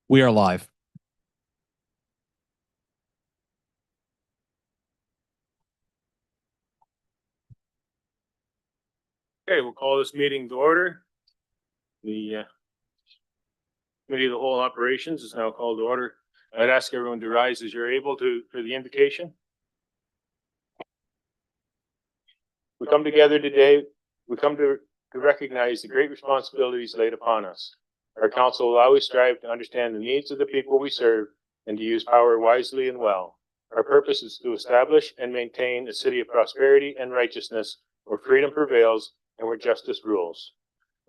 We are live. Okay, we'll call this meeting to order. The Committee of the Whole Operations is now called to order. I'd ask everyone to rise as you're able to for the invocation. We come together today. We come to recognize the great responsibilities laid upon us. Our council will always strive to understand the needs of the people we serve and to use power wisely and well. Our purpose is to establish and maintain a city of prosperity and righteousness where freedom prevails and where justice rules.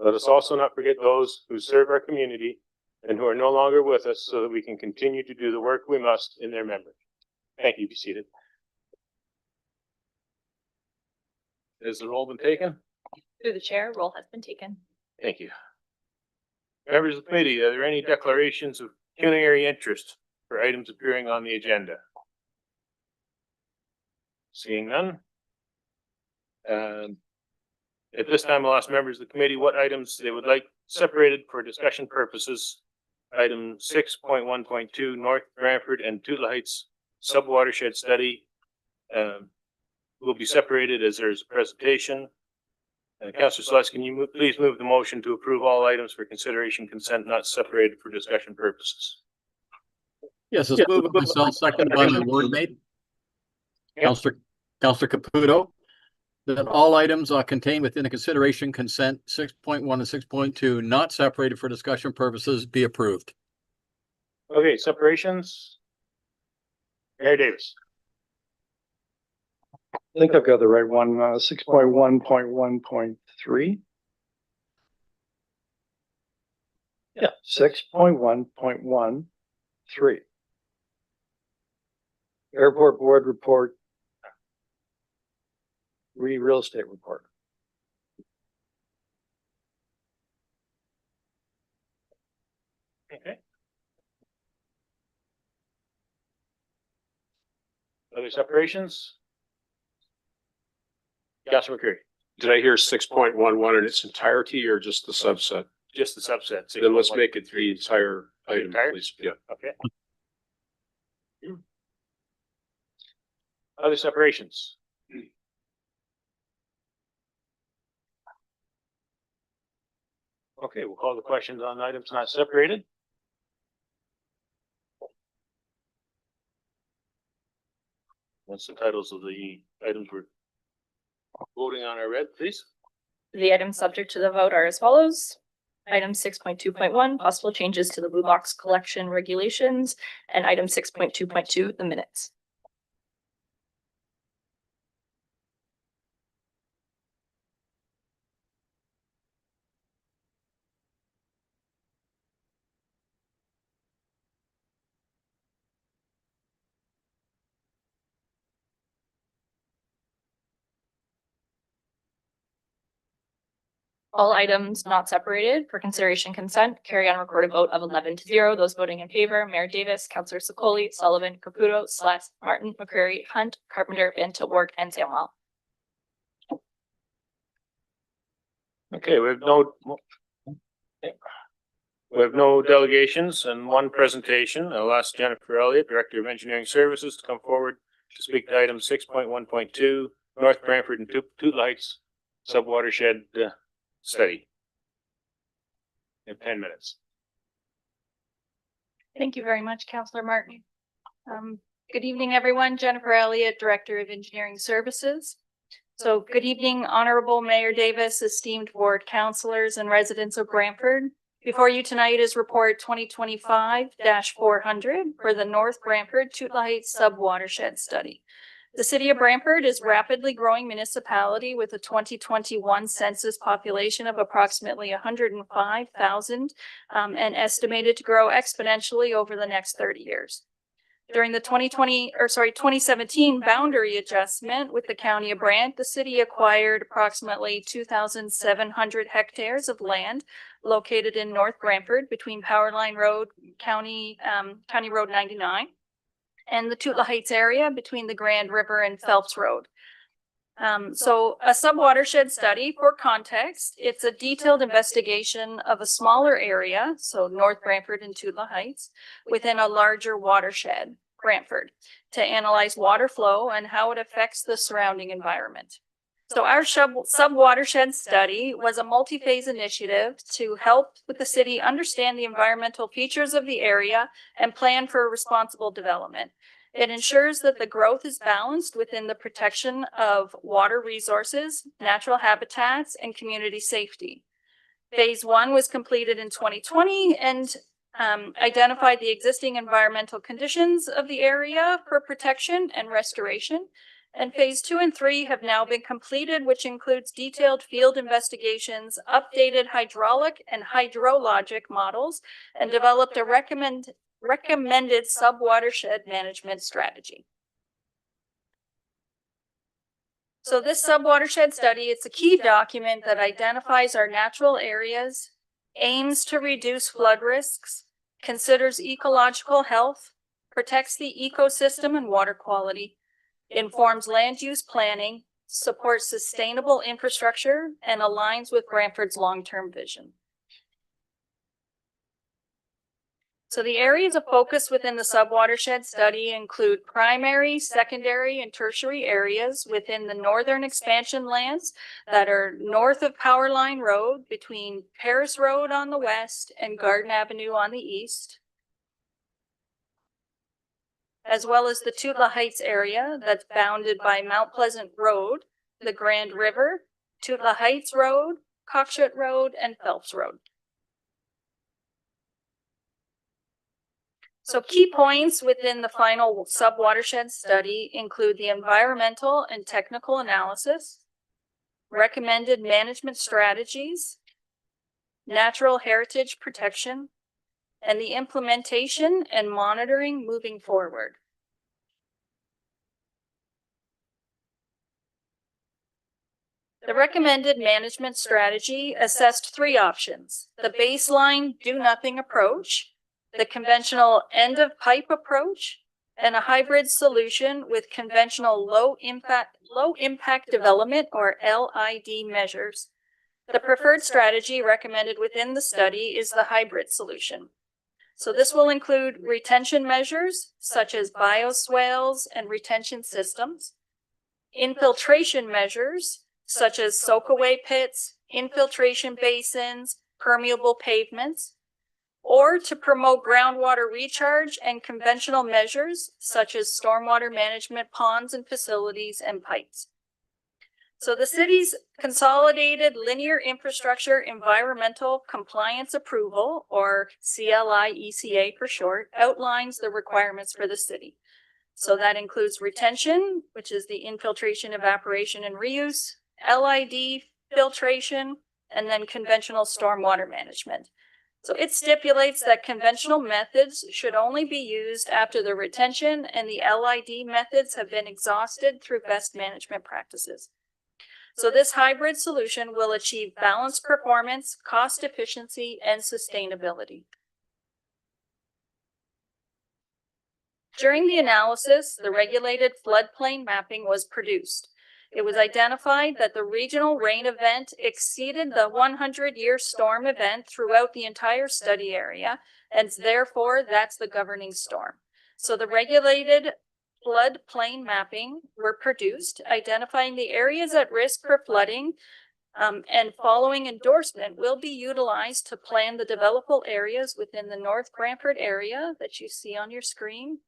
Let us also not forget those who serve our community and who are no longer with us so that we can continue to do the work we must in their memory. Thank you. Be seated. Has the roll been taken? Through the chair, roll has been taken. Thank you. Members of the committee, are there any declarations of pecuniary interest for items appearing on the agenda? Seeing none. At this time, I'll ask members of the committee what items they would like separated for discussion purposes. Item 6.1.2, North Brantford and Tootla Heights subwatershed study will be separated as there's a presentation. Councillor Sluts, can you please move the motion to approve all items for consideration consent not separated for discussion purposes? Yes, it's moved by myself, seconded by my ward mate. Councillor Caputo, that all items are contained within the consideration consent 6.1 and 6.2 not separated for discussion purposes be approved. Okay, separations. Mayor Davis. I think I've got the right one, 6.1.1.3. Yeah, 6.1.13. Airport board report. Real estate report. Okay. Other separations? Councilor McCreary. Did I hear 6.11 in its entirety or just the subset? Just the subset. Then let's make it the entire item, please. Yeah. Okay. Other separations? Okay, we'll call the questions on items not separated. Once the titles of the items we're voting on are read, please. The items subject to the vote are as follows. Item 6.2.1, possible changes to the blue box collection regulations, and item 6.2.2, the minutes. All items not separated for consideration consent carry on recorded vote of 11-0. Those voting in favor: Mayor Davis, Councillor Sicoli, Sullivan, Caputo, Slass, Martin, McCreary, Hunt, Carpenter, Van Tilburg, and Samwell. Okay, we have no delegations and one presentation. I'll ask Jennifer Elliott, Director of Engineering Services, to come forward to speak to item 6.1.2, North Brantford and Tootla Heights subwatershed study. In 10 minutes. Thank you very much, Councillor Martin. Good evening, everyone. Jennifer Elliott, Director of Engineering Services. So good evening, Honorable Mayor Davis, esteemed ward councillors and residents of Brantford. Before you tonight is report 2025-400 for the North Brantford Tootla Heights subwatershed study. The city of Brantford is a rapidly growing municipality with a 2021 census population of approximately 105,000 and estimated to grow exponentially over the next 30 years. During the 2017 boundary adjustment with the County of Brant, the city acquired approximately 2,700 hectares of land located in North Brantford between Powerline Road, County Road 99, and the Tootla Heights area between the Grand River and Phelps Road. So a subwatershed study, for context, it's a detailed investigation of a smaller area, so North Brantford and Tootla Heights, within a larger watershed, Brantford, to analyze water flow and how it affects the surrounding environment. So our subwatershed study was a multi-phase initiative to help with the city understand the environmental features of the area and plan for responsible development. It ensures that the growth is balanced within the protection of water resources, natural habitats, and community safety. Phase 1 was completed in 2020 and identified the existing environmental conditions of the area for protection and restoration. And phase 2 and 3 have now been completed, which includes detailed field investigations, updated hydraulic and hydrologic models, and developed a recommended subwatershed management strategy. So this subwatershed study, it's a key document that identifies our natural areas, aims to reduce flood risks, considers ecological health, protects the ecosystem and water quality, informs land use planning, supports sustainable infrastructure, and aligns with Brantford's long-term vision. So the areas of focus within the subwatershed study include primary, secondary, and tertiary areas within the northern expansion lands that are north of Powerline Road, between Paris Road on the west and Garden Avenue on the east, as well as the Tootla Heights area that's bounded by Mount Pleasant Road, the Grand River, Tootla Heights Road, Cockshut Road, and Phelps Road. So key points within the final subwatershed study include the environmental and technical analysis, recommended management strategies, natural heritage protection, and the implementation and monitoring moving forward. The recommended management strategy assessed 3 options: the baseline do-nothing approach, the conventional end-of-pipe approach, and a hybrid solution with conventional low impact development, or LID, measures. The preferred strategy recommended within the study is the hybrid solution. So this will include retention measures such as bioswales and retention systems, infiltration measures such as soak-away pits, infiltration basins, permeable pavements, or to promote groundwater recharge and conventional measures such as stormwater management ponds and facilities and pipes. So the city's Consolidated Linear Infrastructure Environmental Compliance Approval, or CLI-ECA for short, outlines the requirements for the city. So that includes retention, which is the infiltration, evaporation, and reuse, LID filtration, and then conventional stormwater management. So it stipulates that conventional methods should only be used after the retention and the LID methods have been exhausted through best management practices. So this hybrid solution will achieve balanced performance, cost efficiency, and sustainability. During the analysis, the regulated floodplain mapping was produced. It was identified that the regional rain event exceeded the 100-year storm event throughout the entire study area, and therefore that's the governing storm. So the regulated floodplain mapping were produced, identifying the areas at risk for flooding, and following endorsement will be utilized to plan the developable areas within the North Brantford area that you see on your screen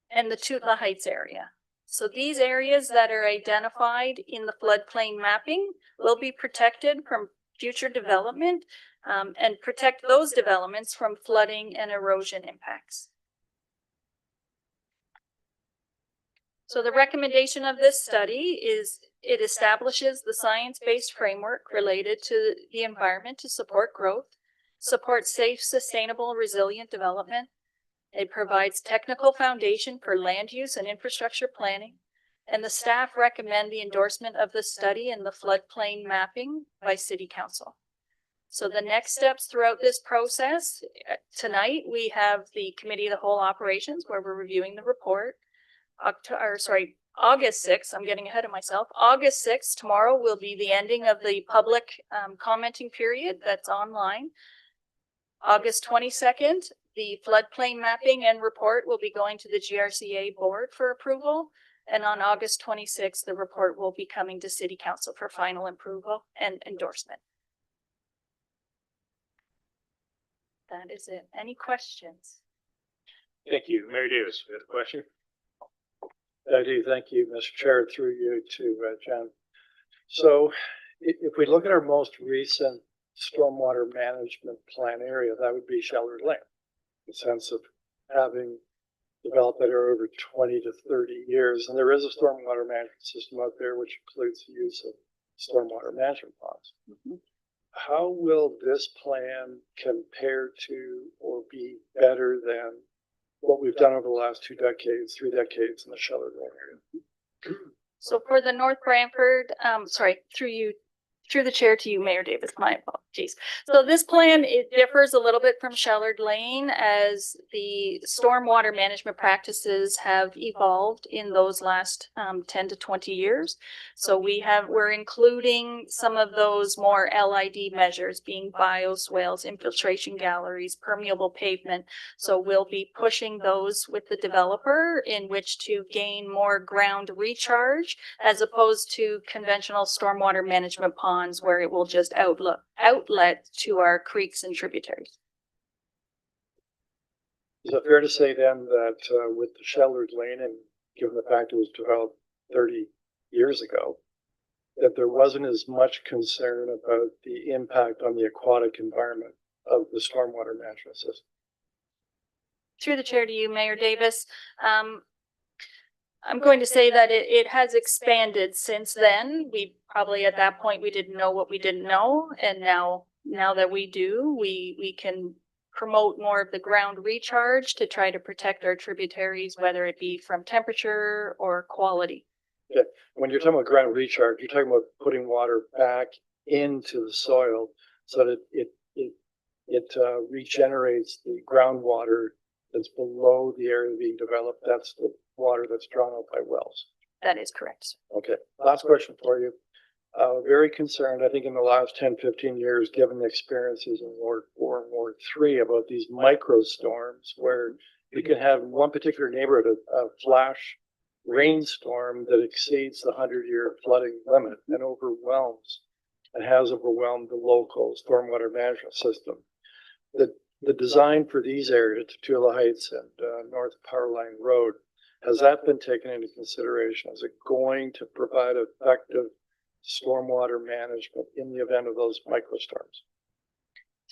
and the Tootla Heights area. So these areas that are identified in the floodplain mapping will be protected from future development and protect those developments from flooding and erosion impacts. So the recommendation of this study is it establishes the science-based framework related to the environment to support growth, support safe, sustainable, resilient development. It provides technical foundation for land use and infrastructure planning, and the staff recommend the endorsement of the study and the floodplain mapping by City Council. So the next steps throughout this process, tonight we have the Committee of the Whole operations where we're reviewing the report. August sixth, I'm getting ahead of myself. August sixth, tomorrow will be the ending of the public commenting period that's online. August 22nd, the floodplain mapping and report will be going to the GRCA board for approval. And on August 26th, the report will be coming to City Council for final approval and endorsement. That is it. Any questions? Thank you. Mary Davis, you have a question? I do, thank you, Mr. Chair, through you to Jen. So if we look at our most recent stormwater management plan area, that would be Shellard Lane. The sense of having developed that area over 20 to 30 years. And there is a stormwater management system out there, which includes the use of stormwater management ponds. How will this plan compare to or be better than what we've done over the last 2 decades, 3 decades in the Shellard Lane area? So for the North Brantford, through the chair to you, Mayor Davis, my apologies. So this plan, it differs a little bit from Shellard Lane as the stormwater management practices have evolved in those last 10 to 20 years. So we're including some of those more LID measures being bioswales, infiltration galleries, permeable pavement. So we'll be pushing those with the developer in which to gain more ground recharge as opposed to conventional stormwater management ponds where it will just outlet to our creeks and tributaries. Is it fair to say then that with the Shellard Lane, and given the fact it was developed 30 years ago, that there wasn't as much concern about the impact on the aquatic environment of the stormwater management system? Through the chair to you, Mayor Davis. I'm going to say that it has expanded since then. We probably at that point, we didn't know what we didn't know. And now that we do, we can promote more of the ground recharge to try to protect our tributaries, whether it be from temperature or quality. Yeah. When you're talking about ground recharge, you're talking about putting water back into the soil so that it regenerates the groundwater that's below the area being developed. That's the water that's drawn out by wells. That is correct. Okay, last question for you. Very concerned, I think in the last 10, 15 years, given the experiences in Ward 4 and Ward 3 about these micro storms where you can have in one particular neighborhood a flash rainstorm that exceeds the 100-year flooding limit and has overwhelmed the local stormwater management system. The design for these areas, Tula Heights and North Powerline Road, has that been taken into consideration? Is it going to provide effective stormwater management in the event of those microstorms?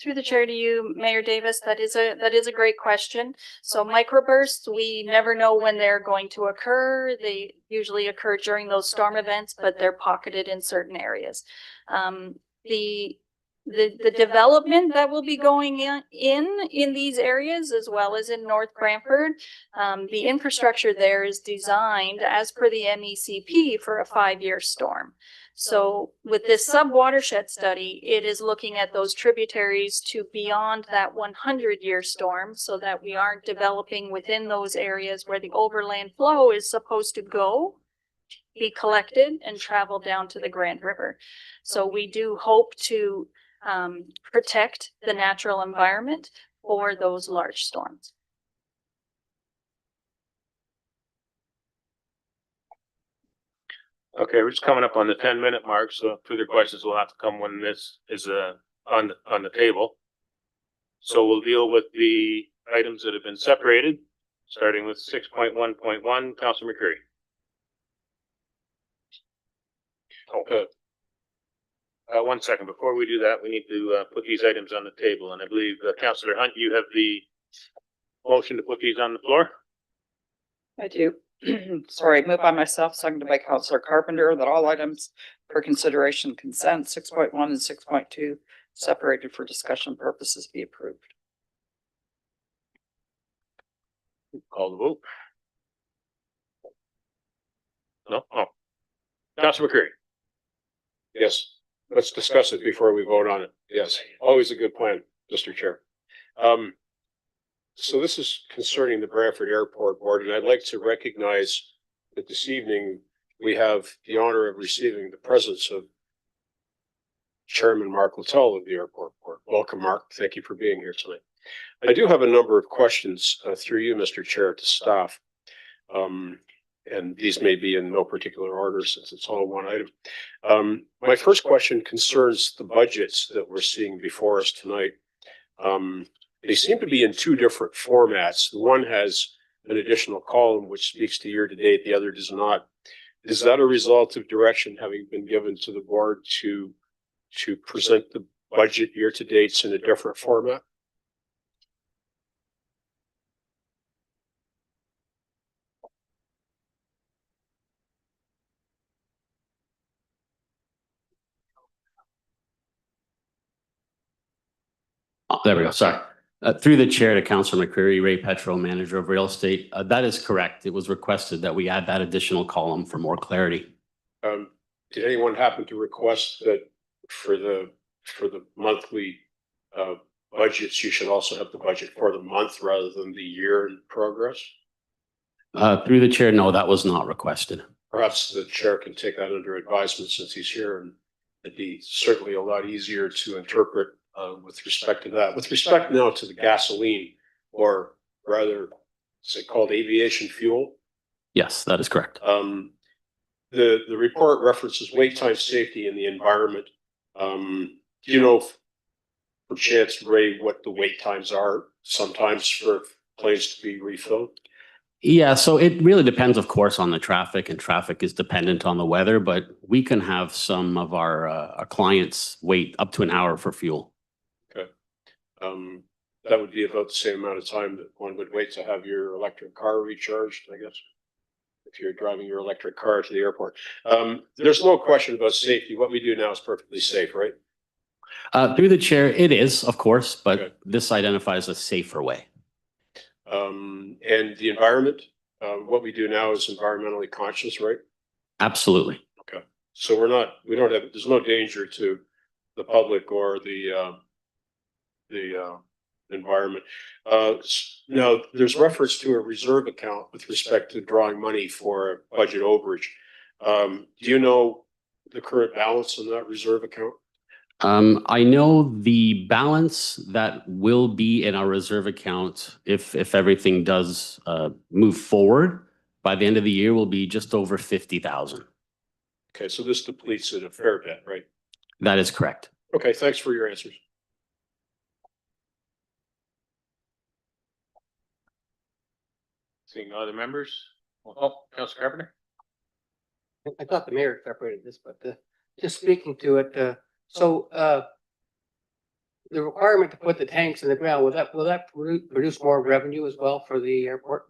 Through the chair to you, Mayor Davis, that is a great question. So microbursts, we never know when they're going to occur. They usually occur during those storm events, but they're pocketed in certain areas. The development that will be going in these areas, as well as in North Brantford, the infrastructure there is designed as per the MECP for a 5-year storm. So with this sub-watershed study, it is looking at those tributaries to beyond that 100-year storm so that we aren't developing within those areas where the overland flow is supposed to go, be collected and travel down to the Grand River. So we do hope to protect the natural environment for those large storms. Okay, we're just coming up on the 10-minute mark, so further questions will have to come when this is on the table. So we'll deal with the items that have been separated, starting with 6.1.1, Councilor McCreary. Oh, 1 second. Before we do that, we need to put these items on the table, and I believe Councilor Hunt, you have the motion to put these on the floor. I do. Sorry, moved by myself, seconded by Councilor Carpenter, that all items for consideration consent 6.1 and 6.2 separated for discussion purposes be approved. Call the vote. No? Oh. Councilor McCreary. Yes, let's discuss it before we vote on it. Yes, always a good plan, Mr. Chair. So this is concerning the Brantford Airport Board, and I'd like to recognize that this evening we have the honor of receiving the presence of Chairman Mark Littell of the Airport Board. Welcome, Mark. Thank you for being here tonight. I do have a number of questions through you, Mr. Chair, to staff. And these may be in no particular order since it's all one item. My first question concerns the budgets that we're seeing before us tonight. They seem to be in two different formats. The one has an additional column which speaks to year to date, the other does not. Is that a result of direction having been given to the board to present the budget year to dates in a different format? Oh, there we go. Sorry. Through the chair to Councillor McCreary, Ray Petro, manager of real estate. That is correct. It was requested that we add that additional column for more clarity. Did anyone happen to request that for the monthly budgets, you should also have the budget for the month rather than the year in progress? Through the chair, no, that was not requested. Perhaps the chair can take that under advisement since he's here, and it'd be certainly a lot easier to interpret with respect to that. With respect now to the gasoline, or rather, is it called aviation fuel? Yes, that is correct. The report references wait time, safety, and the environment. Do you know, perchance, Ray, what the wait times are sometimes for planes to be refilled? Yeah, so it really depends, of course, on the traffic, and traffic is dependent on the weather, but we can have some of our clients wait up to an hour for fuel. Okay. That would be about the same amount of time that one would wait to have your electric car recharged, I guess, if you're driving your electric car to the airport. There's no question about safety. What we do now is perfectly safe, right? Through the chair, it is, of course, but Okay. this identifies a safer way. And the environment, what we do now is environmentally conscious, right? Absolutely. So there's no danger to the public or the environment. Now, there's reference to a reserve account with respect to drawing money for budget overage. Do you know the current balance in that reserve account? I know the balance that will be in our reserve account, if everything does move forward by the end of the year, will be just over 50,000. Okay, so this depletes it a fair bit, right? That is correct. Okay, thanks for your answers. Seeing no other members? Oh, Councilor Carpenter? I thought the mayor separated this, but just speaking to it, the requirement to put the tanks in the ground, will that produce more revenue as well for the airport?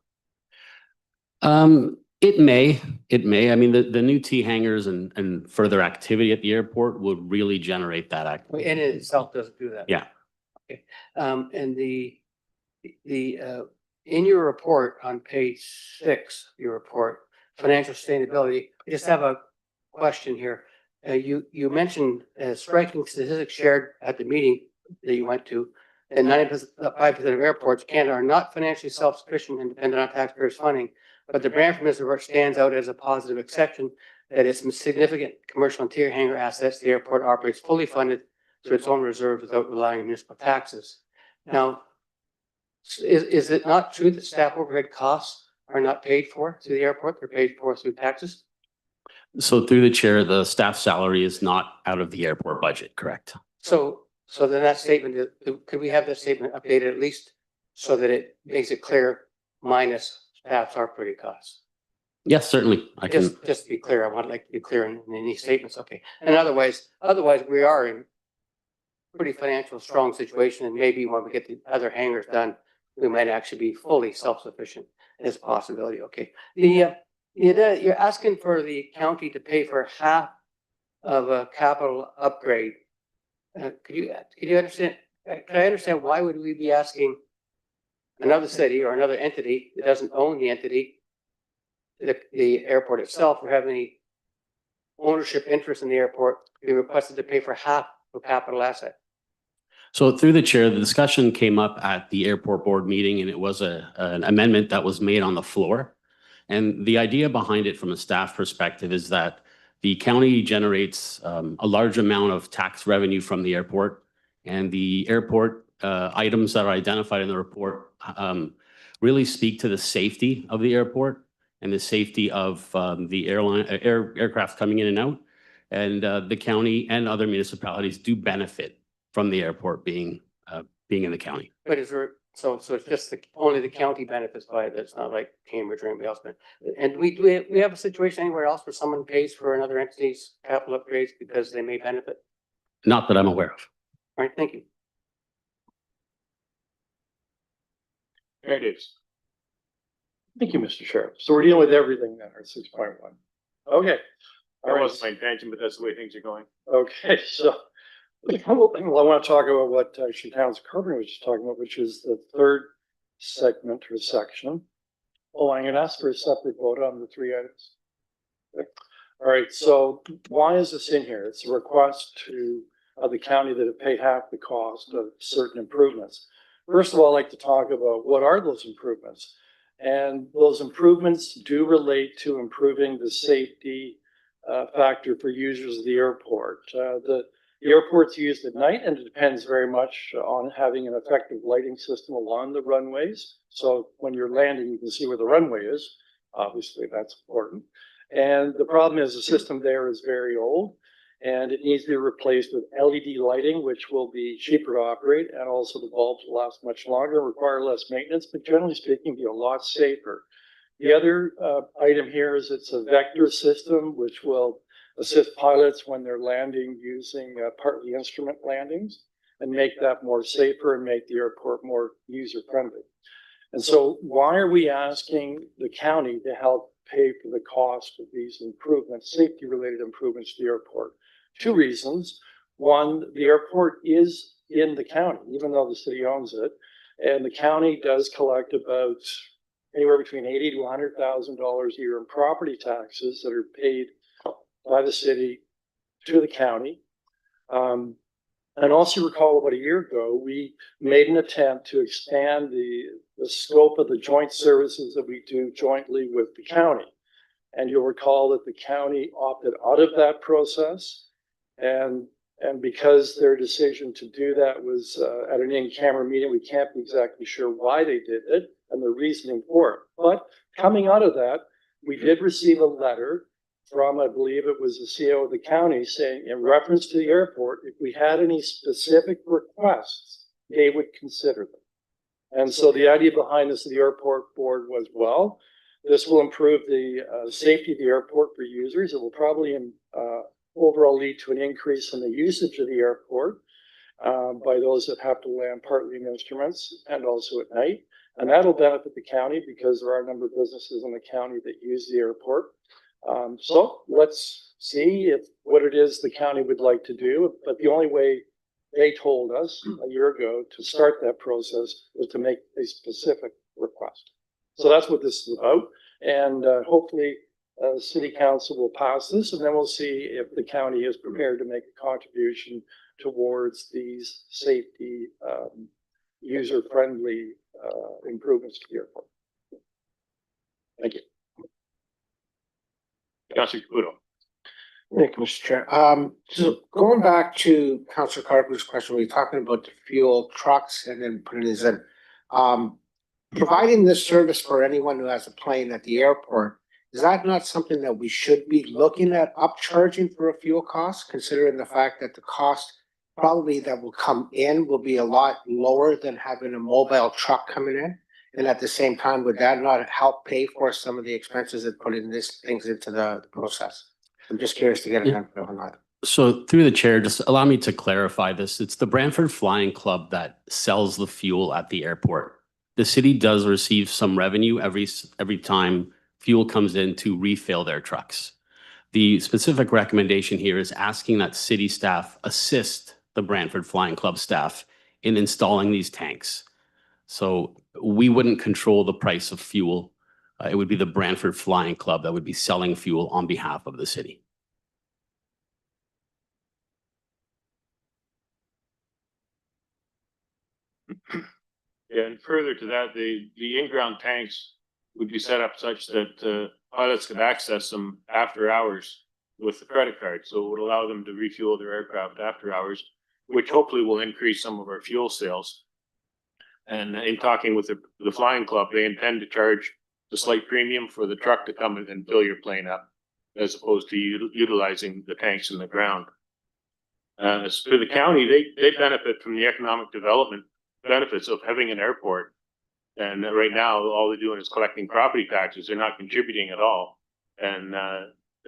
It may. I mean, the new T hangars and further activity at the airport would really generate that activity. And it itself doesn't do that. Yeah. Okay, and in your report on page 6, your report, financial sustainability, I just have a question here. You mentioned striking statistics shared at the meeting that you went to, that 95% of airports in Canada are not financially self-sufficient and dependent on taxpayers' funding. But the Brantford Municipal Airport stands out as a positive exception, that its significant commercial interior hangar assets, the airport operates fully funded through its own reserves without relying on municipal taxes. Now, is it not true that staff overhead costs are not paid for through the airport? They're paid for through taxes? So through the chair, the staff salary is not out of the airport budget, correct? So then that statement, could we have that statement updated at least so that it makes it clear minus staff's operating costs? Yes, certainly. I can. Just to be clear, I would like to be clear in these statements, okay? And otherwise we are in pretty financial strong situation, and maybe when we get the other hangars done, we might actually be fully self-sufficient as a possibility, okay? You're asking for the county to pay for half of a capital upgrade. Could you understand? Can I understand why would we be asking another city or another entity that doesn't own the entity, the airport itself, or have any ownership interest in the airport, be requested to pay for half of a capital asset? So through the chair, the discussion came up at the airport board meeting, and it was an amendment that was made on the floor. And the idea behind it from a staff perspective is that the county generates a large amount of tax revenue from the airport. And the airport items that are identified in the report really speak to the safety of the airport and the safety of the aircraft coming in and out. And the county and other municipalities do benefit from the airport being in the county. But is there, so it's just only the county benefits by it, it's not like Cambridge or anybody else. And we have a situation anywhere else where someone pays for another entity's capital upgrades because they may benefit? Not that I'm aware of. All right, thank you. There it is. Thank you, Mr. Sheriff. So we're dealing with everything then, or 6.1. Okay. All That right. wasn't my intention, but that's the way things are going. Okay, so I want to talk about what actually Councilor Carpenter was just talking about, which is the third segment or section. Oh, I'm going to ask for a separate vote on the three items. Okay. All right, so why is this in here? It's a request to the county that it pay half the cost of certain improvements. First of all, I'd like to talk about what are those improvements? And those improvements do relate to improving the safety factor for users of the airport. The airport's used at night, and it depends very much on having an effective lighting system along the runways. So when you're landing, you can see where the runway is. Obviously, that's important. And the problem is the system there is very old, and it needs to be replaced with LED lighting, which will be cheaper to operate, and also the bulbs will last much longer, require less maintenance, but generally speaking, be a lot safer. The other item here is it's a vector system, which will assist pilots when they're landing using partly instrument landings and make that more safer and make the airport more user-friendly. And so why are we asking the county to help pay for the cost of these improvements, safety-related improvements to the airport? Two reasons. One, the airport is in the county, even though the city owns it, and the county does collect about anywhere between $80,000 to $100,000 a year in property taxes that are paid by the city to the county. And also recall about a year ago, we made an attempt to expand the scope of the joint services that we do jointly with the county. And you'll recall that the county opted out of that process. And because their decision to do that was at an in-camera meeting, we can't be exactly sure why they did it and the reasoning for it. But coming out of that, we did receive a letter from, I believe it was the CEO of the county, saying in reference to the airport, if we had any specific requests, they would consider them. And so the idea behind this, the airport board was, well, this will improve the safety of the airport for users. It will probably overall lead to an increase in the usage of the airport by those that have to land partly in instruments and also at night. And that'll benefit the county because there are a number of businesses in the county that use the airport. So let's see what it is the county would like to do. But the only way they told us a year ago to start that process was to make a specific request. So that's what this is about. And hopefully city council will pass this, and then we'll see if the county is prepared to make a contribution towards these safety, user-friendly improvements to the airport. Thank you. Councilor Caputo. Thank you, Mr. Chair. So going back to Councilor Carpenter's question, we were talking about the fuel trucks and then putting this in. Providing this service for anyone who has a plane at the airport, is that not something that we should be looking at upcharging for a fuel cost, considering the fact that the cost probably that will come in will be a lot lower than having a mobile truck coming in? And at the same time, would that not help pay for some of the expenses that putting these things into the process? I'm just curious to get an answer on that. So through the chair, just allow me to clarify this. It's the Brantford Flying Club that sells the fuel at the airport. The city does receive some revenue every time fuel comes in to refill their trucks. The specific recommendation here is asking that city staff assist the Brantford Flying Club staff in installing these tanks. So we wouldn't control the price of fuel. It would be the Brantford Flying Club that would be selling fuel on behalf of the city. And further to that, the in-ground tanks would be set up such that pilots could access them after hours with the credit card. So it would allow them to refuel their aircraft after hours, which hopefully will increase some of our fuel sales. And in talking with the flying club, they intend to charge the slight premium for the truck to come and fill your plane up, as opposed to utilizing the tanks in the ground. As for the county, they benefit from the economic development benefits of having an airport. And right now, all they're doing is collecting property taxes. They're not contributing at all. And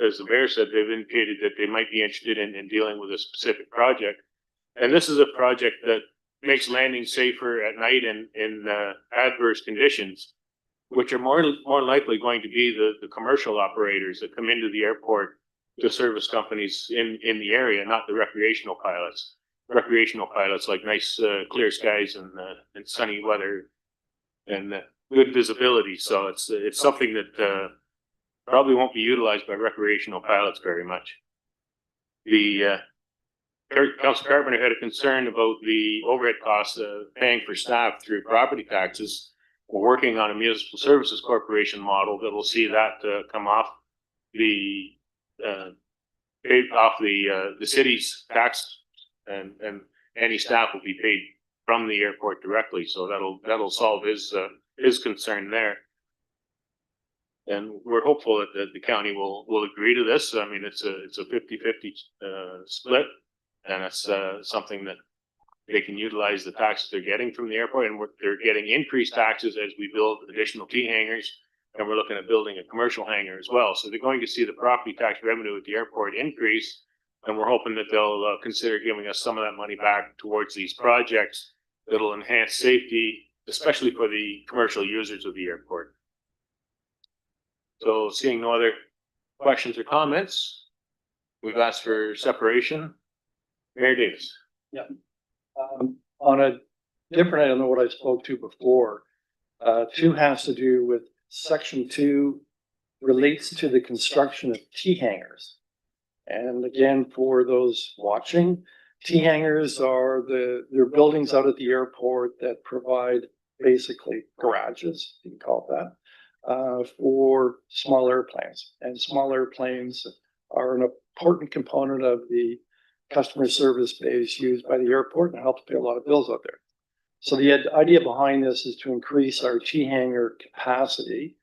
as the mayor said, they've indicated that they might be interested in dealing with a specific project. And this is a project that makes landing safer at night in adverse conditions, which are more likely going to be the commercial operators that come into the airport to service companies in the area, not the recreational pilots. Recreational pilots like nice clear skies and sunny weather and good visibility. So it's something that probably won't be utilized by recreational pilots very much. Councilor Carpenter had a concern about the overhead costs of paying for staff through property taxes. We're working on a municipal services corporation model that will see that come off the city's tax, and any staff will be paid from the airport directly. So that'll solve his concern there. And we're hopeful that the county will agree to this. I mean, it's a 50-50 split, and it's something that they can utilize the taxes they're getting from the airport, and they're getting increased taxes as we build additional T hangars, and we're looking at building a commercial hangar as well. So they're going to see the property tax revenue at the airport increase, and we're hoping that they'll consider giving us some of that money back towards these projects that'll enhance safety, especially for the commercial users of the airport. So seeing no other questions or comments, we've asked for separation. Mayor Davis. On a different item than what I spoke to before, 2 has to do with section 2 relates to the construction of T hangars. And again, for those watching, T hangars are they're buildings out at the airport that provide basically garages, you can call it that, for small airplanes. And small airplanes are an important component of the customer service base used by the airport and helps pay a lot of bills out there. So the idea behind this is to increase our T hangar capacity.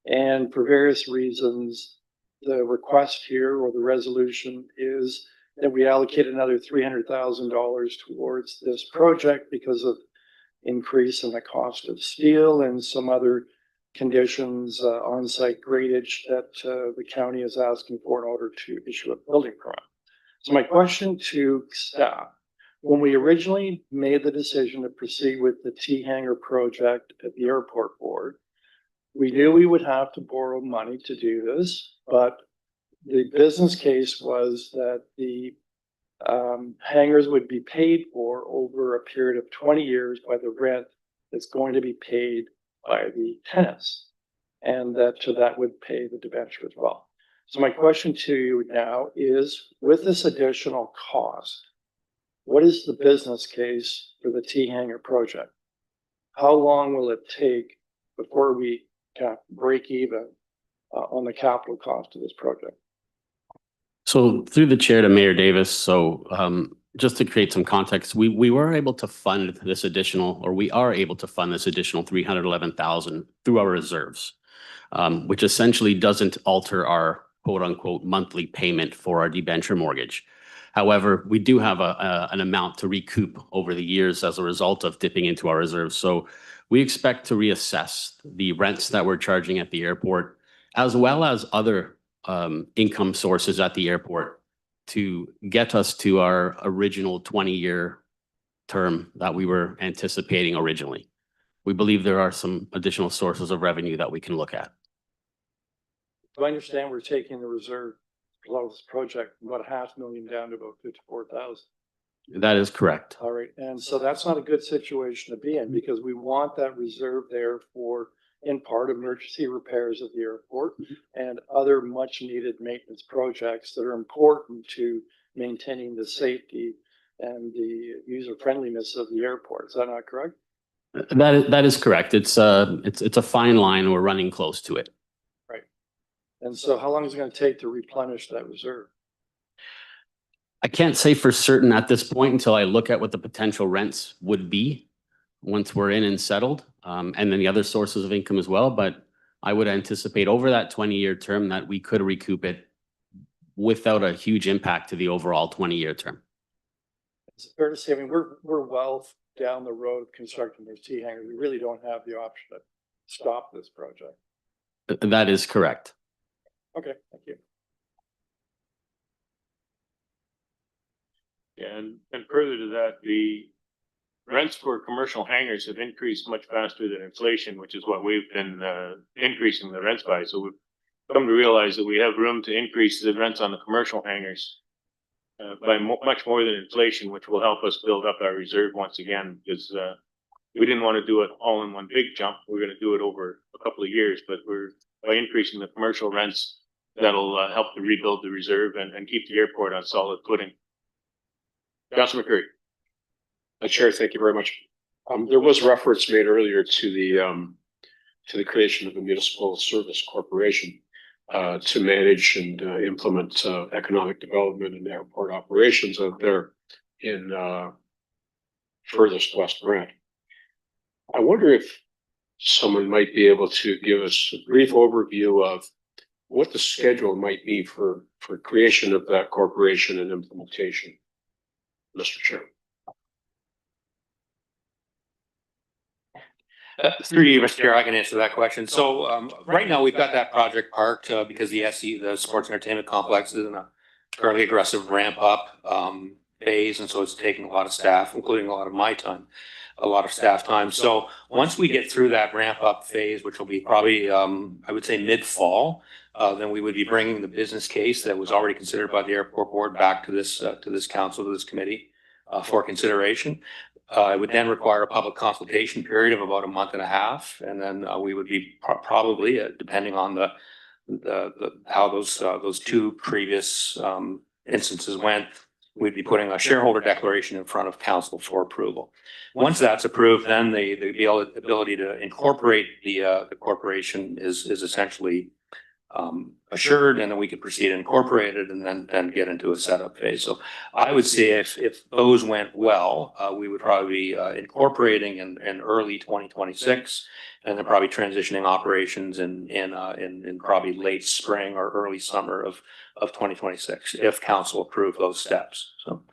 And for various reasons, the request here or the resolution is that we allocate another $300,000 towards this project because of increase in the cost of steel and some other conditions, on-site gradage that the county is asking for in order to issue a building permit. So my question to staff, when we originally made the decision to proceed with the T hangar project at the airport board, we knew we would have to borrow money to do this, but the business case was that the hangars would be paid for over a period of 20 years by the rent that's going to be paid by the tenants, and that would pay the debenture as well. So my question to you now is, with this additional cost, what is the business case for the T hangar project? How long will it take before we kind of break even on the capital cost of this project? So through the chair to Mayor Davis, so just to create some context, we were able to fund this additional, or we are able to fund this additional $311,000 through our reserves, which essentially doesn't alter our quote unquote monthly payment for our debenture mortgage. However, we do have an amount to recoup over the years as a result of dipping into our reserves. So we expect to reassess the rents that we're charging at the airport, as well as other income sources at the airport, to get us to our original 20-year term that we were anticipating originally. We believe there are some additional sources of revenue that we can look at. Do I understand we're taking the reserve for this project from about $500,000 down to about 54,000? That is correct. All right, and so that's not a good situation to be in, because we want that reserve there for, in part, emergency repairs at the airport and other much needed maintenance projects that are important to maintaining the safety and the user friendliness of the airport. Is that not correct? That is correct. It's a fine line. We're running close to it. And so how long is it gonna take to replenish that reserve? I can't say for certain at this point until I look at what the potential rents would be once we're in and settled, and then the other sources of income as well. But I would anticipate over that 20-year term that we could recoup it without a huge impact to the overall 20-year term. It's fair to say, I mean, we're well down the road of constructing those T hangers. We really don't have the option to stop this project. That is correct. Okay, thank you. And further to that, the rents for commercial hangars have increased much faster than inflation, which is what we've been increasing the rents by. So we've come to realize that we have room to increase the rents on the commercial hangars by much more than inflation, which will help us build up our reserve once again, because we didn't want to do it all in one big jump. We're going to do it over a couple of years, but by increasing the commercial rents, that'll help to rebuild the reserve and keep the airport on solid footing. Councilor McCurry. Chair, thank you very much. There was reference made earlier to the creation of a municipal service corporation to manage and implement economic development and airport operations out there in furthest west Brant. I wonder if someone might be able to give us a brief overview of what the schedule might be for creation of that corporation and implementation, Mr. Chair. Through you, Mr. Chair, I can answer that question. So right now we've got that project parked because the the Sports Entertainment Complex is in a currently aggressive ramp up phase. And so it's taking a lot of staff, including a lot of my time, a lot of staff time. So once we get through that ramp up phase, which will be probably, I would say mid-fall, then we would be bringing the business case that was already considered by the airport board back to this council, to this committee for consideration. It would then require a public consultation period of about a month and a half, and then we would be probably, depending on how those two previous instances went, we'd be putting a shareholder declaration in front of council for approval. Once that's approved, then the ability to incorporate the corporation is essentially assured, and then we could proceed and incorporate it and then get into a setup phase. So I would say if those went well, we would probably be incorporating in early 2026, and then probably transitioning operations in probably late spring or early summer of 2026, if council approve those steps. So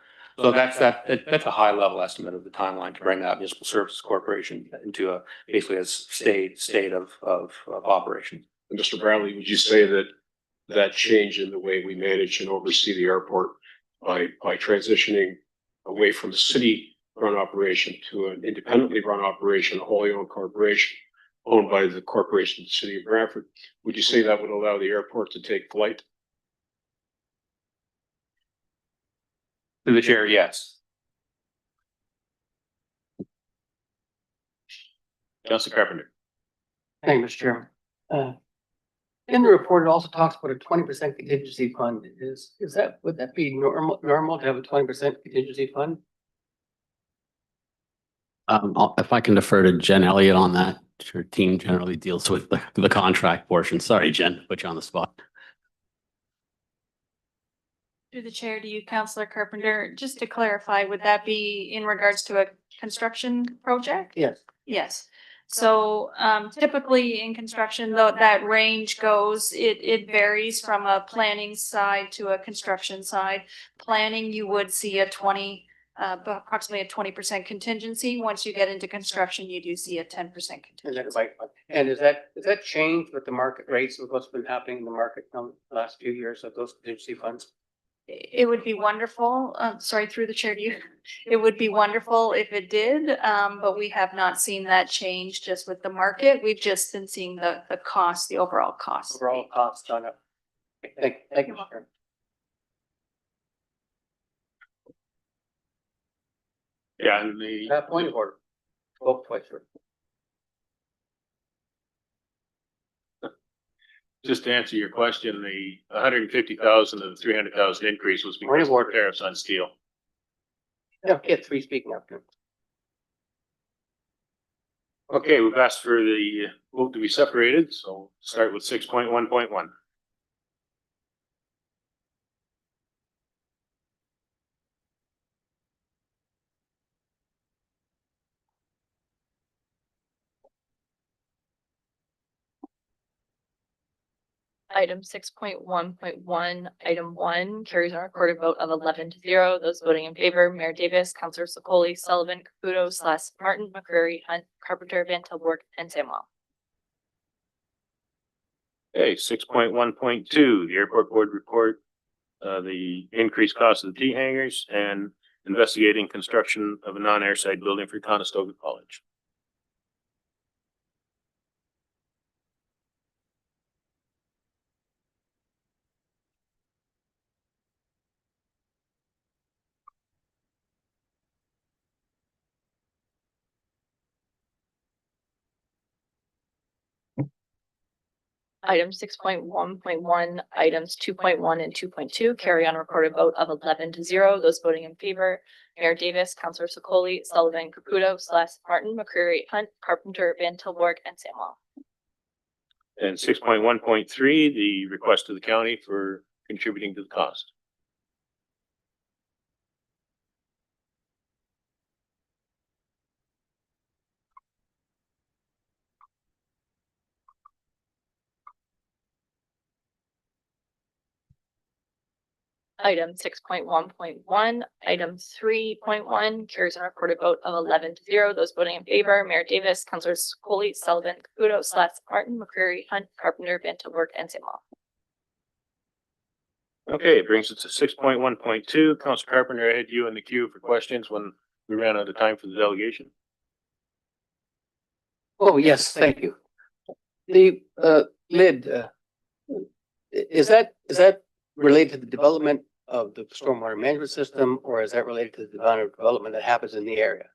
that's a high level estimate of the timeline to bring that municipal services corporation into basically a state of operation. Mr. Bradley, would you say that change in the way we manage and oversee the airport by transitioning away from the city-run operation to an independently run operation, a wholly owned corporation owned by the corporation of the city of Brantford, would you say that would allow the airport to take flight? To the chair, yes. Councilor Carpenter. Thank you, Mr. Chairman. In the report, it also talks about a 20% contingency fund. Would that be normal to have a 20% contingency fund? If I can defer to Jen Elliott on that, her team generally deals with the contract portion. Sorry, Jen, put you on the spot. Through the chair to you, Councillor Carpenter, just to clarify, would that be in regards to a construction project? Yes. Yes. So typically in construction, though, that range goes, it varies from a planning side to a construction side. Planning, you would see approximately a 20% contingency. Once you get into construction, you do see a 10% contingency. And is that changed with the market rates of what's been happening in the market in the last few years of those contingency funds? It would be wonderful, sorry, through the chair to you. It would be wonderful if it did, but we have not seen that change just with the market. We've just been seeing the cost, the overall cost. Overall cost on it. Thank you. Yeah, and That point of order. Oh, twice. just to answer your question, the 150,000 of the 300,000 increase was because of tariffs on steel. Yeah, three speaking up. Okay, we've asked for the vote to be separated, so start with 6.1.1. Item 6.1.1, item 1 carries on a recorded vote of 11-0. Those voting in favor, Mayor Davis, Councilor Sokoli, Sullivan, Caputo, Slash, Martin, McCreary, Hunt, Carpenter, Van Tilburg, and Samuel. Okay, 6.1.2, the airport board report, the increased cost of the T hangars and investigating construction of a non-airside building for Conestoga College. Item 6.1.1, items 2.1 and 2.2 carry on a recorded vote of 11-0. Those voting in favor, Mayor Davis, Councilor Sokoli, Sullivan, Caputo, Slash, Martin, McCreary, Hunt, Carpenter, Van Tilburg, and Samuel. And 6.1.3, the request of the county for contributing to the cost. Item 6.1.1, item 3.1 carries on a recorded vote of 11-0. Those voting in favor, Mayor Davis, Councilor Sokoli, Sullivan, Caputo, Slash, Martin, McCreary, Hunt, Carpenter, Van Tilburg, and Samuel. Okay, it brings us to 6.1.2. Councilor Carpenter, I had you in the queue for questions when we ran out of time for the delegation. Oh, yes, thank you. The lid, is that related to the development of the stormwater management system, or is that related to the amount of development that happens in the area,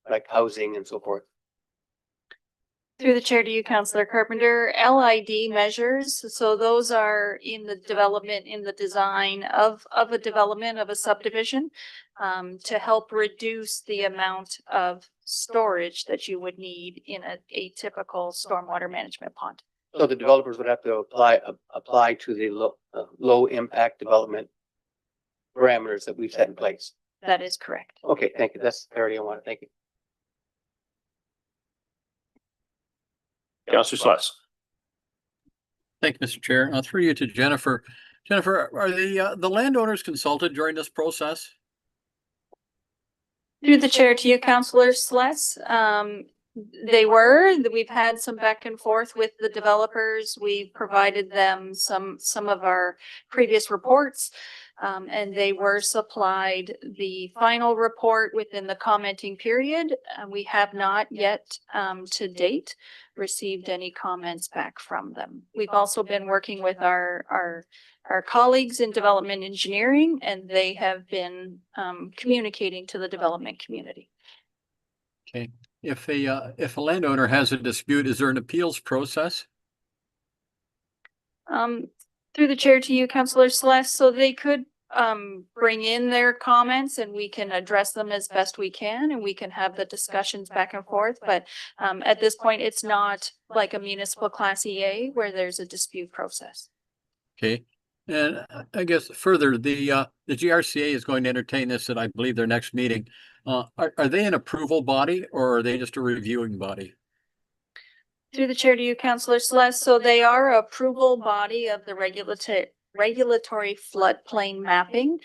like housing and so forth? Through the chair to you, Councilor Carpenter, LID measures, so those are in the development, in the design of a development of a subdivision, to help reduce the amount of storage that you would need in a typical stormwater management pond. So the developers would have to apply to the low impact development parameters that we've set in place. That is correct. Okay, thank you. That's the clarity I want. Thank you. Councilor Sluss. Thank you, Mr. Chair. Through you to Jennifer. Jennifer, are the landowners consulted during this process? Through the chair to you, Councilor Sless. They were, we've had some back and forth with the developers. We've provided them some of our previous reports. And they were supplied the final report within the commenting period. We have not yet, to date, received any comments back from them. We've also been working with our colleagues in development engineering, and they have been communicating to the development community. Okay. If a landowner has a dispute, is there an appeals process? Through the chair to you, Councilor Celeste, so they could bring in their comments and we can address them as best we can and we can have the discussions back and forth. But at this point, it's not like a municipal class EA where there's a dispute process. Okay. And I guess further, the GRCA is going to entertain this at, I believe, their next meeting. Are they an approval body or are they just a reviewing body? Through the chair to you, Councilor Celeste. So they are an approval body of the regulatory floodplain mapping.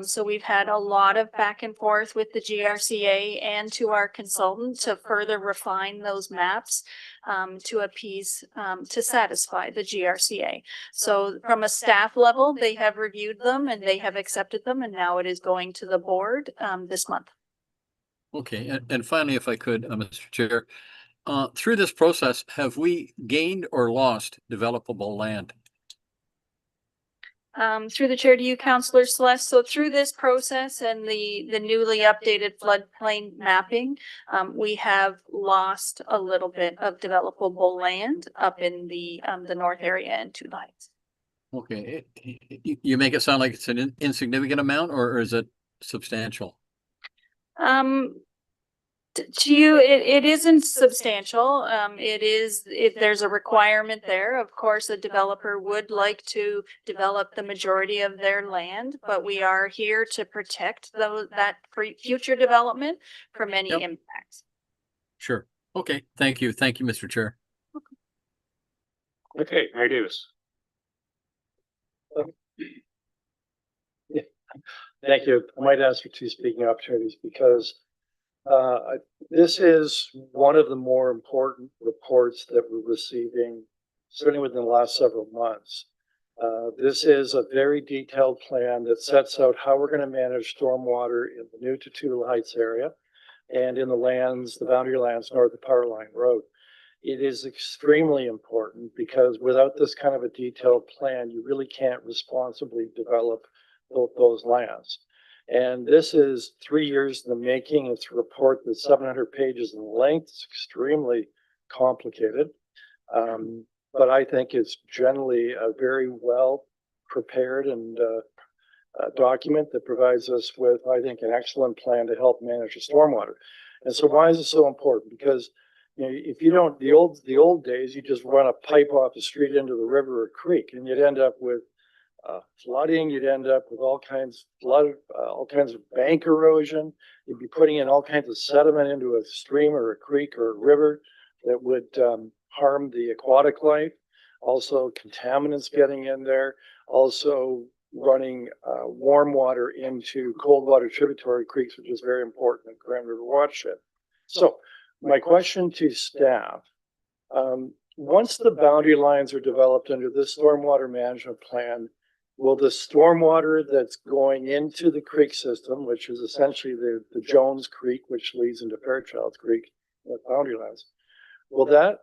So we've had a lot of back and forth with the GRCA and to our consultant to further refine those maps to appease, to satisfy the GRCA. So from a staff level, they have reviewed them and they have accepted them, and now it is going to the board this month. Okay, and finally, if I could, Mr. Chair, through this process, have we gained or lost developable land? Through the chair to you, Councilor Celeste. So through this process and the newly updated floodplain mapping, we have lost a little bit of developable land up in the north area and Two Lights. Okay, you make it sound like it's an insignificant amount, or is it substantial? To you, it isn't substantial. There's a requirement there. Of course, a developer would like to develop the majority of their land, but we are here to protect that future development from any Yep. impacts. Sure. Okay, thank you. Thank you, Mr. Chair. Okay, Mayor Davis. Thank you. I might ask for two speaking opportunities because this is one of the more important reports that we're receiving, certainly within the last several months. This is a very detailed plan that sets out how we're going to manage stormwater in the new Tutuila Heights area and in the lands, the boundary lands north of Power Line Road. It is extremely important because without this kind of a detailed plan, you really can't responsibly develop those lands. And this is 3 years in the making. It's a report that's 700 pages in length. It's extremely complicated. But I think it's generally a very well prepared and document that provides us with, I think, an excellent plan to help manage the stormwater. And so why is it so important? Because if you don't, the old days, you just run a pipe off the street into the river or creek, and you'd end up with flooding. You'd end up with all kinds of bank erosion. You'd be putting in all kinds of sediment into a stream or a creek or a river that would harm the aquatic life. Also, contaminants getting in there. Also, running warm water into cold water tributary creeks, which is very important in Grand River watershed. So, my question to staff, once the boundary lines are developed under this stormwater management plan, will the stormwater that's going into the creek system, which is essentially the Jones Creek, which leads into Fairchild Creek, the boundary lines, will that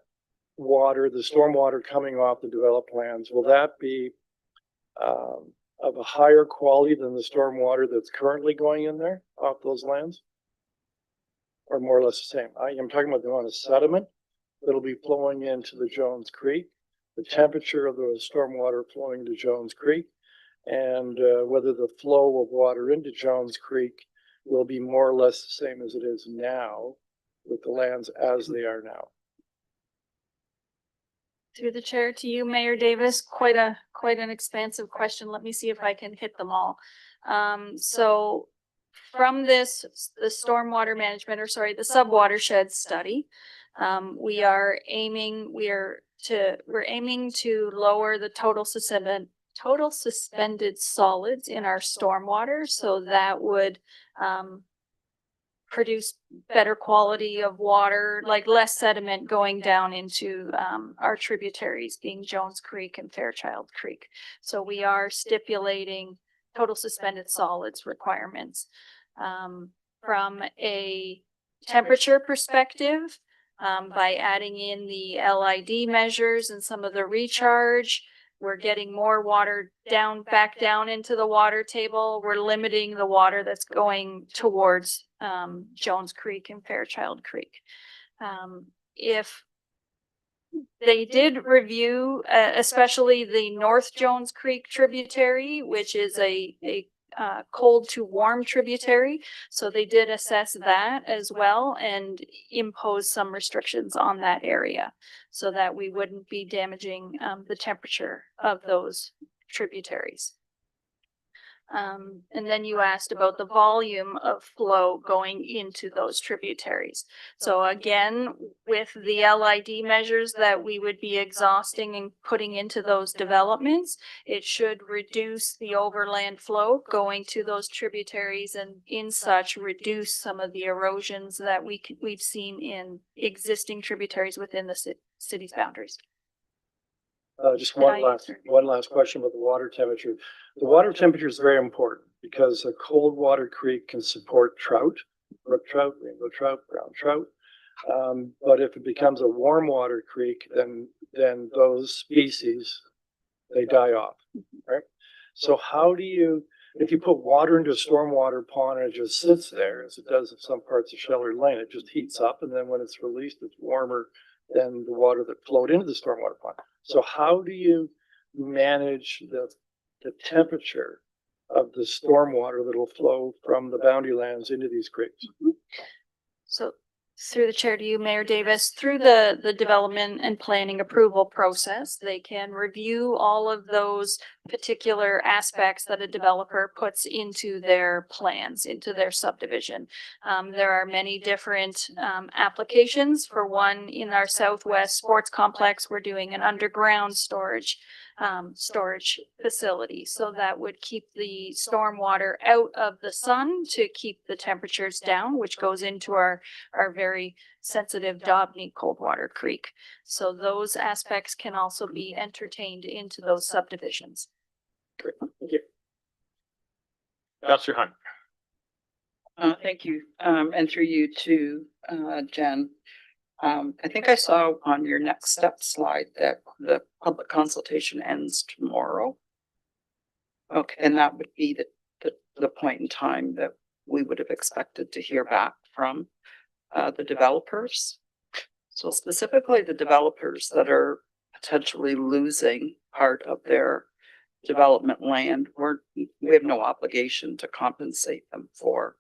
water, the stormwater coming off the developed lands, will that be of a higher quality than the stormwater that's currently going in there off those lands? Or more or less the same? I am talking about the amount of sediment that'll be flowing into the Jones Creek, the temperature of the stormwater flowing into Jones Creek, and whether the flow of water into Jones Creek will be more or less the same as it is now with the lands as they are now. Through the chair to you, Mayor Davis, quite an expansive question. Let me see if I can hit them all. So from this, the stormwater management, or sorry, the subwatershed study, we're aiming to lower the total suspended solids in our stormwater. So that would produce better quality of water, like less sediment going down into our tributaries, being Jones Creek and Fairchild Creek. So we are stipulating total suspended solids requirements. From a temperature perspective, by adding in the LID measures and some of the recharge, we're getting more water back down into the water table. We're limiting the water that's going towards Jones Creek and Fairchild Creek. If they did review, especially the North Jones Creek tributary, which is a cold to warm tributary. So they did assess that as well and impose some restrictions on that area so that we wouldn't be damaging the temperature of those tributaries. And then you asked about the volume of flow going into those tributaries. So again, with the LID measures that we would be exhausting and putting into those developments, it should reduce the overland flow going to those tributaries and in such reduce some of the erosions that we've seen in existing tributaries within the city's boundaries. Just one last question about the water temperature. The water temperature is very important because a cold water creek can support trout, brook trout, rainbow trout, brown trout. But if it becomes a warm water creek, then those species, they die off, right? So how do you, if you put water into a stormwater pond and it just sits there, as it does in some parts of Scheller Lane, it just heats up, and then when it's released, it's warmer than the water that flowed into the stormwater pond. So how do you manage the temperature of the stormwater that will flow from the boundary lands into these creeks? So Through the chair to you, Mayor Davis, through the development and planning approval process, they can review all of those particular aspects that a developer puts into their plans, into their subdivision. There are many different applications. For one, in our Southwest Sports Complex, we're doing an underground storage facility. So that would keep the stormwater out of the sun to keep the temperatures down, which goes into our very sensitive Dobney Coldwater Creek. So those aspects can also be entertained into those subdivisions. Great, thank you. Counselor Hunt. Thank you, and through you to, Jen. I think I saw on your next step slide that the public consultation ends tomorrow. Okay, and that would be the point in time that we would have expected to hear back from the developers. So specifically the developers that are potentially losing part of their development land, we have no obligation to compensate them for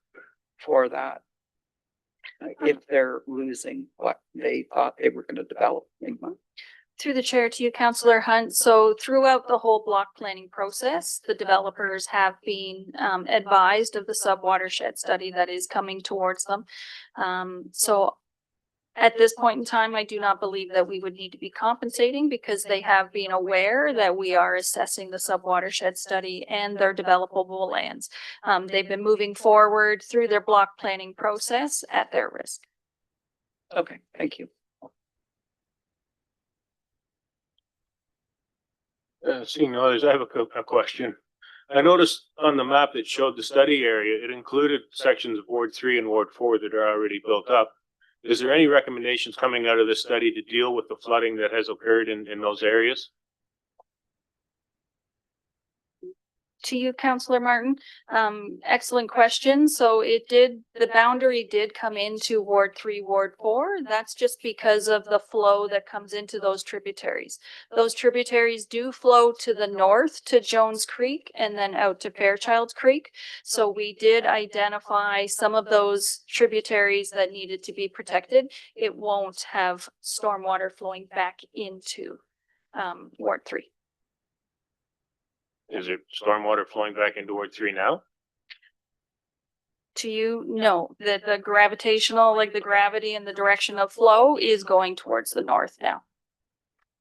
that. If they're losing what they thought they were gonna develop. Through the chair to you, Councillor Hunt. So throughout the whole block planning process, the developers have been advised of the sub-watershed study that is coming towards them. So at this point in time, I do not believe that we would need to be compensating because they have been aware that we are assessing the sub-watershed study and their developable lands. They've been moving forward through their block planning process at their risk. Okay, thank you. Seeing no others, I have a question. I noticed on the map that showed the study area, it included sections of Ward 3 and Ward 4 that are already built up. Is there any recommendations coming out of this study to deal with the flooding that has occurred in those areas? To you, Councillor Martin. Excellent question. So the boundary did come into Ward 3, Ward 4. That's just because of the flow that comes into those tributaries. Those tributaries do flow to the north to Jones Creek and then out to Fairchild Creek. So we did identify some of those tributaries that needed to be protected. It won't have stormwater flowing back into Ward 3. Is it stormwater flowing back into Ward 3 now? To you, no, the gravitational, like the gravity and the direction of flow is going towards the north now.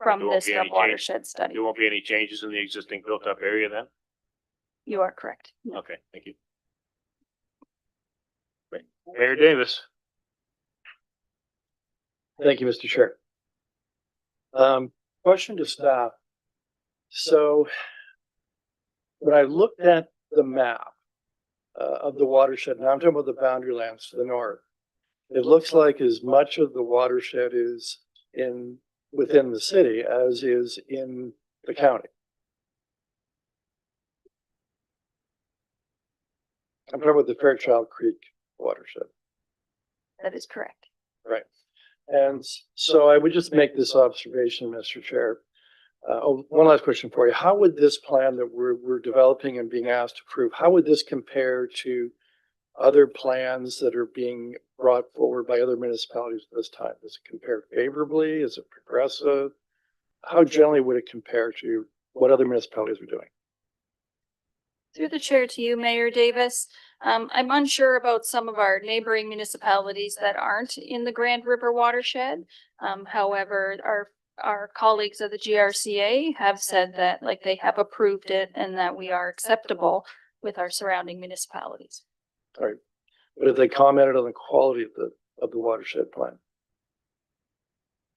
From There won't this be any watershed study. There won't be any changes in the existing built up area then? You are correct. Okay, thank you. Great. Mayor Davis. Thank you, Mr. Chair. Question to staff. So when I looked at the map of the watershed, now I'm talking about the boundary lands to the north, it looks like as much of the watershed is within the city as is in the county. I'm talking about the Fairchild Creek watershed. That is correct. Right. And so I would just make this observation, Mr. Chair. One last question for you. How would this plan that we're developing and being asked to approve, how would this compare to other plans that are being brought forward by other municipalities at this time? Does it compare favorably? Is it progressive? How generally would it compare to what other municipalities are doing? Through the chair to you, Mayor Davis. I'm unsure about some of our neighboring municipalities that aren't in the Grand River watershed. However, our colleagues at the GRCA have said that like they have approved it and that we are acceptable with our surrounding municipalities. All right. But if they commented on the quality of the watershed plan?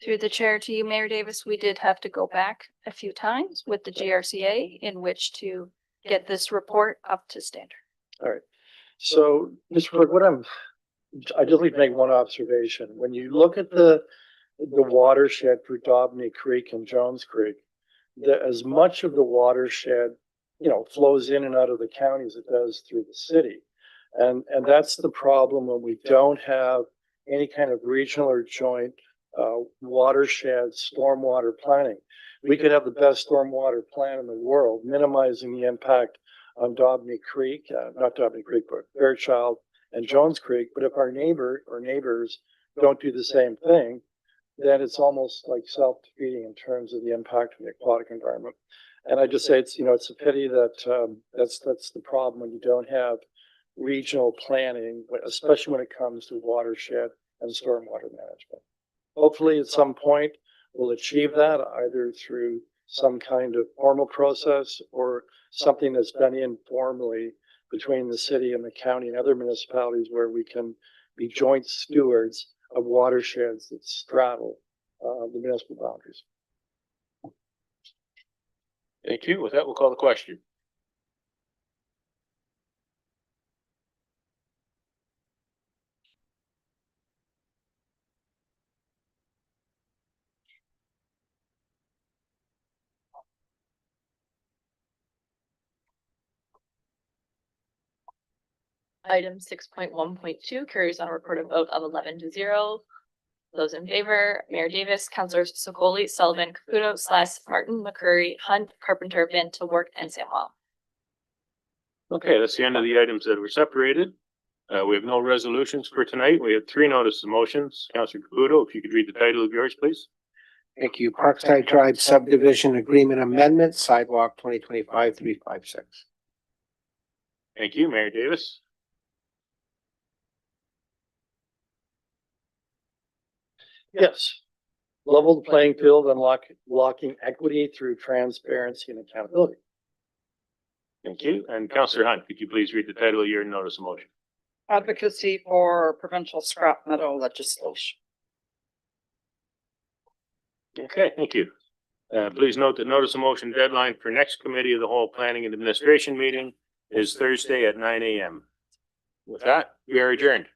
Through the chair to you, Mayor Davis, we did have to go back a few times with the GRCA in which to get this report up to standard. All right. So, Mr. Clerk, I just need to make one observation. When you look at the watershed for Dobney Creek and Jones Creek, as much of the watershed, flows in and out of the county as it does through the city. And that's the problem when we don't have any kind of regional or joint watershed stormwater planning. We could have the best stormwater plan in the world, minimizing the impact on Dobney Creek, not Dobney Creek, but Fairchild and Jones Creek. But if our neighbors don't do the same thing, then it's almost like self-defeating in terms of the impact on the aquatic environment. And I just say it's, it's a pity that, that's the problem when you don't have regional planning, especially when it comes to watershed and stormwater management. Hopefully at some point we'll achieve that either through some kind of formal process or something that's done informally between the city and the county and other municipalities where we can be joint stewards of watersheds that straddle the municipal boundaries. Thank you. With that, we'll call the question. Item 6.1.2 carries on a recorded vote of 11-0. Those in favor, Mayor Davis, Councilors Sokoli, Sullivan, Caputo, Slash, Martin, McCurry, Hunt, Carpenter, Van Tilburg, and Samwell. Okay, that's the end of the items that were separated. We have no resolutions for tonight. We have 3 notices of motions. Councilor Caputo, if you could read the title of yours, please. Thank you. Parkside Drive Subdivision Agreement Amendment, Sidewalk 2025-356. Thank you, Mayor Davis. Yes. Level the playing field and locking equity through transparency and accountability. Thank you. And Councilor Hunt, could you please read the title of your notice of motion? Advocacy for provincial scrap metal legislation. Okay, thank you. Please note that notice of motion deadline for next committee of the whole planning and administration meeting is Thursday at 9 a.m. With that, we are adjourned.